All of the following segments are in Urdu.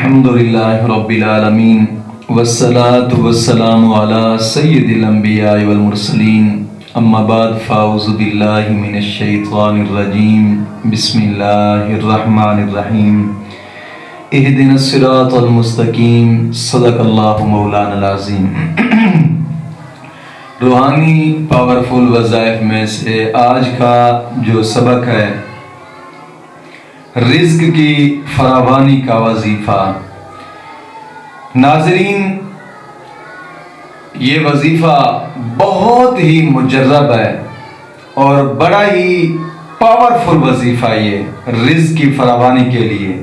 الحمدللہ رب العالمین والصلاة والسلام علی سید الانبیاء والمرسلین اما بعد فاعوذ باللہ من الشیطان الرجیم بسم اللہ الرحمن الرحیم اہدنا الصراط المستقیم صدق اللہ مولانا العظیم۔ روحانی پاورفل وظائف میں سے آج کا جو سبق ہے رزق کی فراوانی کا وظیفہ۔ ناظرین، یہ وظیفہ بہت ہی مجرب ہے اور بڑا ہی پاورفل وظیفہ یہ رزق کی فراوانی کے لیے۔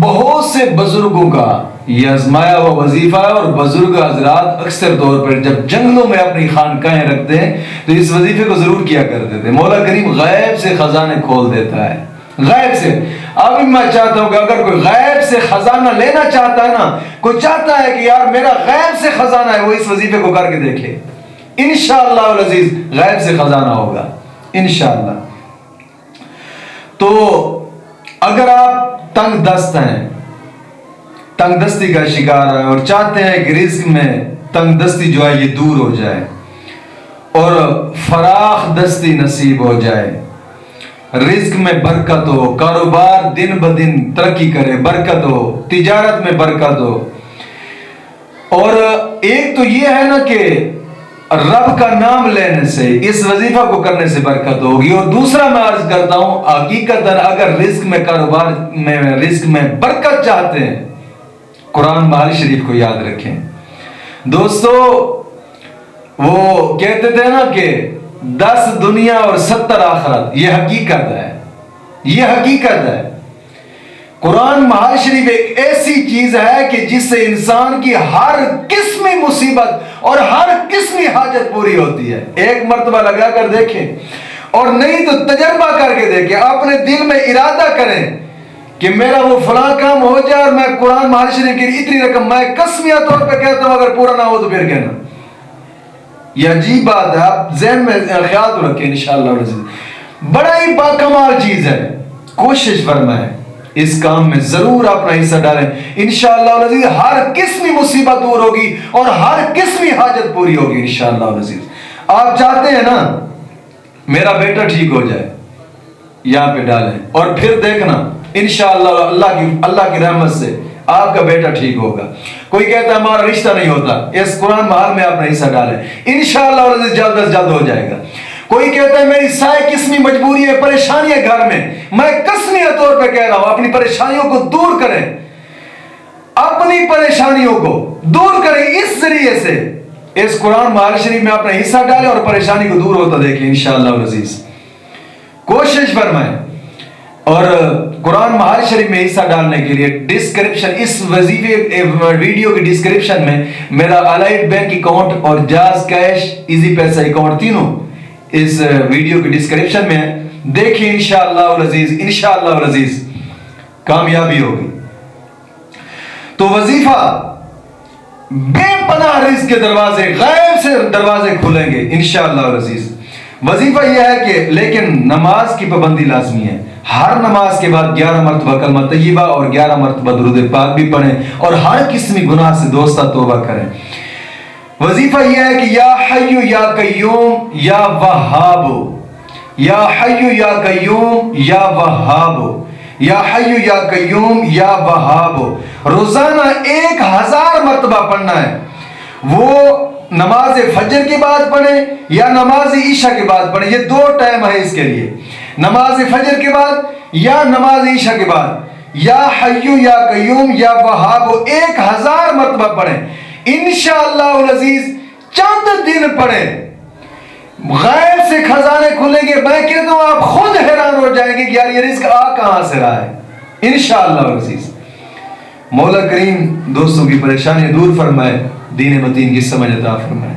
بہت سے بزرگوں کا یہ آزمایا ہوا وظیفہ ہے، اور بزرگ حضرات اکثر طور پر جب جنگلوں میں اپنی خانقاہیں رکھتے ہیں تو اس وظیفے کو ضرور کیا کرتے تھے۔ مولا کریم غیب سے خزانے کھول دیتا ہے، غیب سے۔ اب میں چاہتا ہوں کہ اگر کوئی غیب سے خزانہ لینا چاہتا ہے نا، کوئی چاہتا ہے کہ یار میرا غیب سے خزانہ ہے، وہ اس وظیفے کو کر کے دیکھے، انشاءاللہ العزیز غیب سے خزانہ ہوگا انشاءاللہ۔ تو اگر آپ تنگ دست ہیں، تنگ دستی کا شکار ہیں اور چاہتے ہیں کہ رزق میں تنگ دستی جو ہے یہ دور ہو جائے اور فراخ دستی نصیب ہو جائے، رزق میں برکت ہو، کاروبار دن بدن ترقی کرے، برکت ہو، تجارت میں برکت ہو، اور ایک تو یہ ہے نا کہ رب کا نام لینے سے، اس وظیفہ کو کرنے سے برکت ہوگی، اور دوسرا میں عرض کرتا ہوں حقیقت اگر رزق میں کاروبار میں رزق میں برکت چاہتے ہیں، قرآن مال شریف کو یاد رکھیں دوستو۔ وہ کہتے تھے نا کہ 10 دنیا اور 70 آخرت، یہ حقیقت ہے، یہ حقیقت ہے۔ قرآن مال شریف ایک ایسی چیز ہے کہ جس سے انسان کی ہر قسمی مصیبت اور ہر قسمی حاجت پوری ہوتی ہے۔ ایک مرتبہ لگا کر دیکھیں، اور نہیں تو تجربہ کر کے دیکھیں، اپنے دل میں ارادہ کریں کہ میرا وہ فلاں کام ہو جائے اور میں قرآن مال شریف کی اتنی رقم، میں قسمیہ طور پہ کہتا ہوں اگر پورا نہ ہو تو پھر کہنا۔ یہ عجیب بات ہے، آپ ذہن میں خیال تو رکھیں انشاءاللہ۔ بڑا ہی باکمال چیز ہے، کوشش فرمائیں اس کام میں ضرور اپنا حصہ ڈالیں، انشاءاللہ العزیز ہر قسمی مصیبت دور ہوگی اور ہر قسمی حاجت پوری ہوگی انشاءاللہ العزیز۔ آپ چاہتے ہیں نا میرا بیٹا ٹھیک ہو جائے، یہاں پہ ڈالیں اور پھر دیکھنا انشاءاللہ اللہ کی رحمت سے آپ کا بیٹا ٹھیک ہوگا۔ کوئی کہتا ہے ہمارا رشتہ نہیں ہوتا، اس قرآن محل میں اپنا حصہ ڈالیں، انشاءاللہ العزیز جلد از جلد ہو جائے گا۔ کوئی کہتا ہے میری سائے قسمی مجبوری ہے، پریشانی ہے گھر میں قسمیہ طور پہ کہہ رہا ہوں اپنی پریشانیوں کو دور کریں، اپنی پریشانیوں کو دور کریں اس ذریعے سے، اس قرآن محل شریف میں اپنا حصہ ڈالیں اور پریشانی کو دور ہوتا دیکھیں انشاءاللہ العزیز۔ کوشش فرمائیں، اور قرآن محل شریف میں حصہ ڈالنے کے لیے ڈسکرپشن، اس وظیفے ویڈیو کی ڈسکرپشن میں میرا الائٹ بینک اکاؤنٹ اور جاز کیش ایزی پیسہ اکاؤنٹ تینوں اس ویڈیو کی ڈسکرپشن میں دیکھیں انشاءاللہ العزیز، انشاءاللہ العزیز کامیابی ہوگی۔ تو وظیفہ بے پناہ رزق کے دروازے، غیب سے دروازے کھولیں گے انشاءاللہ العزیز۔ وظیفہ یہ ہے کہ لیکن نماز کی پابندی لازمی ہے، ہر نماز کے بعد 11 مرتبہ کلمہ طیبہ اور 11 مرتبہ درود پاک بھی پڑھیں، اور ہر قسمی گناہ سے دوستہ توبہ کریں۔ وظیفہ یہ ہے کہ یا حی یا قیوم یا وہاب، یا حی یا قیوم یا وہاب، یا حی یا قیوم یا وہاب، روزانہ 1000 مرتبہ پڑھنا ہے۔ وہ نماز فجر کے بعد پڑھیں یا نماز عشاء کے بعد پڑھیں، یہ 2 ٹائم ہے اس کے لیے، نماز فجر کے بعد یا نماز عشاء کے بعد، یا حی یا قیوم یا وہاب 1000 مرتبہ پڑھیں انشاءاللہ العزیز۔ چند دن پڑھیں، غیب سے خزانے کھلیں گے، میں کہتا ہوں آپ خود حیران ہو جائیں گے کہ یار یہ رزق آ کہاں سے رہا ہے انشاءاللہ العزیز۔ مولا کریم دوستوں کی پریشانی دور فرمائے، دین متین کی سمجھ عطا فرمائے۔